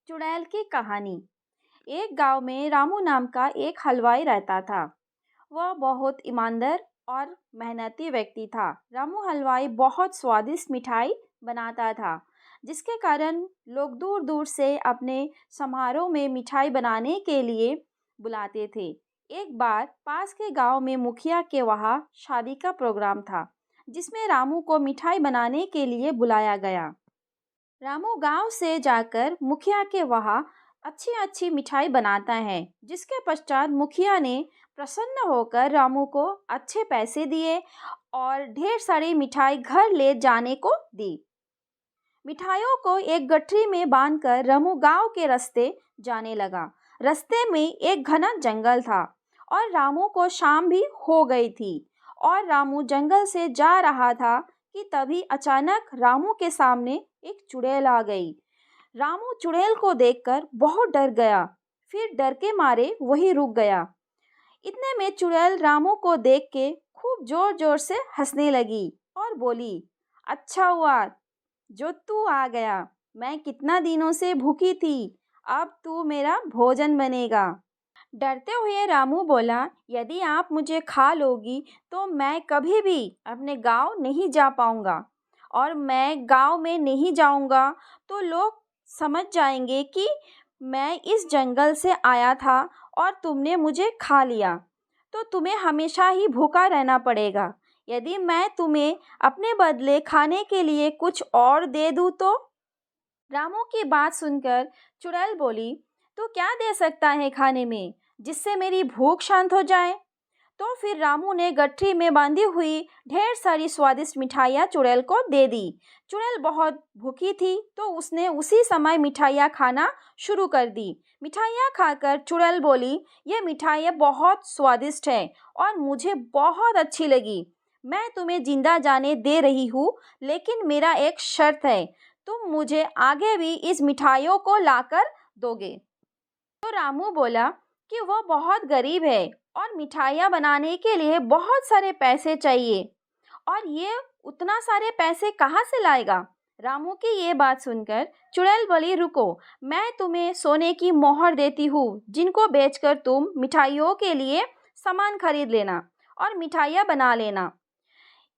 चुड़ैल की कहानी। एक गांव में रामू नाम का एक हलवाई रहता था। वह बहुत ईमानदार और मेहनती व्यक्ति था। रामू हलवाई बहुत स्वादिष्ट मिठाई बनाता था, जिसके कारण लोग दूर दूर से अपने समारोह में मिठाई बनाने के लिए बुलाते थे। एक बार पास के गांव में मुखिया के वहाँ शादी का प्रोग्राम था, जिसमें रामू को मिठाई बनाने के लिए बुलाया गया। रामू गांव से जाकर मुखिया के वहाँ अच्छी अच्छी मिठाई बनाता है, जिसके पश्चात मुखिया ने प्रसन्न होकर रामू को अच्छे पैसे दिए और ढेर सारी मिठाई घर ले जाने को दी। मिठाइयों को एक गठरी में बांधकर रामू गांव के रास्ते जाने लगा। रास्ते में एक घना जंगल था और रामू को शाम भी हो गई थी और रामू जंगल से जा रहा था कि तभी अचानक रामू के सामने एक चुड़ैल आ गई। रामू चुड़ैल को देखकर बहुत डर गया, फिर डर के मारे वही रुक गया। इतने में चुड़ैल रामू को देख के खूब जोर जोर से हंसने लगी और बोली, अच्छा हुआ जो तू आ गया। मैं कितना दिनों से भूखी थी, अब तू मेरा भोजन बनेगा। डरते हुए रामू बोला, यदि आप मुझे खा लोगी तो मैं कभी भी अपने गांव नहीं जा पाऊंगा और मैं गांव में नहीं जाऊंगा तो लोग समझ जाएंगे कि मैं इस जंगल से आया था और तुमने मुझे खा लिया, तो तुम्हें हमेशा ही भूखा रहना पड़ेगा। यदि मैं तुम्हें अपने बदले खाने के लिए कुछ और दे दूँ तो? रामू की बात सुनकर चुड़ैल बोली, तो क्या दे सकता है खाने में जिससे मेरी भूख शांत हो जाए? तो फिर रामू ने गठरी में बांधी हुई ढेर सारी स्वादिष्ट मिठाइयाँ चुड़ैल को दे दी। चुड़ैल बहुत भूखी थी तो उसने उसी समय मिठाइयाँ खाना शुरू कर दी। मिठाइयाँ खाकर चुड़ैल बोली, ये मिठाइयाँ बहुत स्वादिष्ट है और मुझे बहुत अच्छी लगी। मैं तुम्हें जिंदा जाने दे रही हूँ, लेकिन मेरा एक शर्त है, तुम मुझे आगे भी इस मिठाइयों को लाकर दोगे। तो रामू बोला कि वह बहुत गरीब है और मिठाइयाँ बनाने के लिए बहुत सारे पैसे चाहिए और ये उतना सारे पैसे कहाँ से लाएगा। रामू की ये बात सुनकर चुड़ैल बोली, रुको, मैं तुम्हें सोने की मोहर देती हूँ, जिनको बेचकर तुम मिठाइयों के लिए सामान खरीद लेना और मिठाइयाँ बना लेना।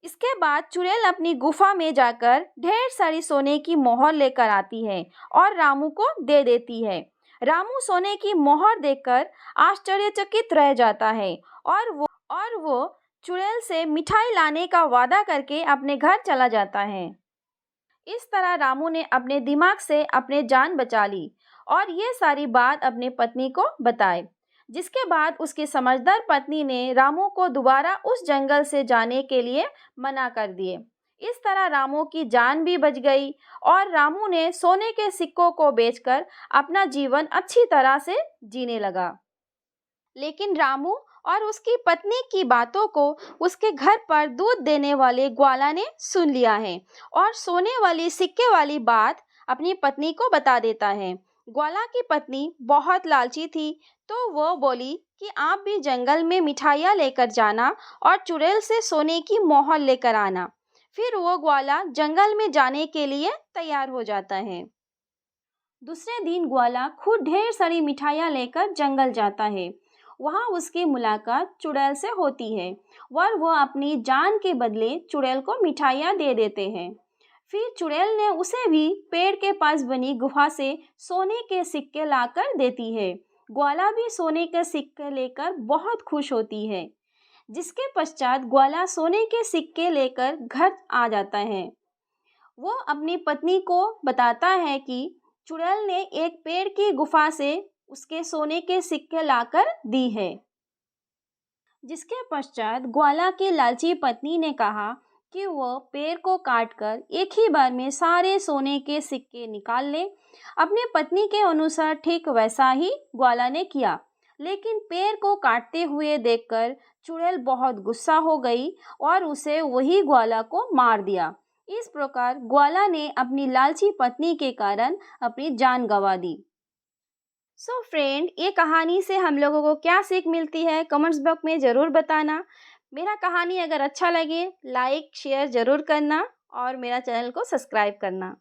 इसके बाद चुड़ैल अपनी गुफा में जाकर ढेर सारी सोने की मोहर लेकर आती है और रामू को दे देती है। रामू सोने की मोहर देखकर आश्चर्यचकित रह जाता है और वो चुड़ैल से मिठाई लाने का वादा करके अपने घर चला जाता है। इस तरह रामू ने अपने दिमाग से अपने जान बचा ली और ये सारी बात अपनी पत्नी को बताई, जिसके बाद उसकी समझदार पत्नी ने रामू को दोबारा उस जंगल से जाने के लिए मना कर दिए। इस तरह रामू की जान भी बच गई और रामू ने सोने के सिक्कों को बेचकर अपना जीवन अच्छी तरह से जीने लगा। लेकिन रामू और उसकी पत्नी की बातों को उसके घर पर दूध देने वाले ग्वाला ने सुन लिया है और सोने वाली सिक्के वाली बात अपनी पत्नी को बता देता है। ग्वाला की पत्नी बहुत लालची थी, तो वो बोली कि आप भी जंगल में मिठाइयाँ लेकर जाना और चुड़ैल से सोने की मोहर लेकर आना। फिर वो ग्वाला जंगल में जाने के लिए तैयार हो जाता है। दूसरे दिन ग्वाला खुद ढेर सारी मिठाइयाँ लेकर जंगल जाता है। वहाँ उसकी मुलाकात चुड़ैल से होती है और वह अपनी जान के बदले चुड़ैल को मिठाइयाँ दे देते हैं। फिर चुड़ैल ने उसे भी पेड़ के पास बनी गुफा से सोने के सिक्के लाकर देती है। ग्वाला भी सोने के सिक्के लेकर बहुत खुश होती है, जिसके पश्चात ग्वाला सोने के सिक्के लेकर घर आ जाता है। वो अपनी पत्नी को बताता है कि चुड़ैल ने एक पेड़ की गुफा से उसके सोने के सिक्के लाकर दी है। जिसके पश्चात ग्वाला की लालची पत्नी ने कहा कि वह पेड़ को काटकर एक ही बार में सारे सोने के सिक्के निकाल ले। अपने पत्नी के अनुसार ठीक वैसा ही ग्वाला ने किया, लेकिन पेड़ को काटते हुए देखकर चुड़ैल बहुत गुस्सा हो गई और उसे वही ग्वाला को मार दिया। इस प्रकार ग्वाला ने अपनी लालची पत्नी के कारण अपनी जान गंवा दी। सो फ्रेंड, ये कहानी से हम लोगों को क्या सीख मिलती है, कमेंट्स बॉक्स में ज़रूर बताना। मेरा कहानी अगर अच्छा लगे लाइक शेयर ज़रूर करना और मेरा चैनल को सब्सक्राइब करना।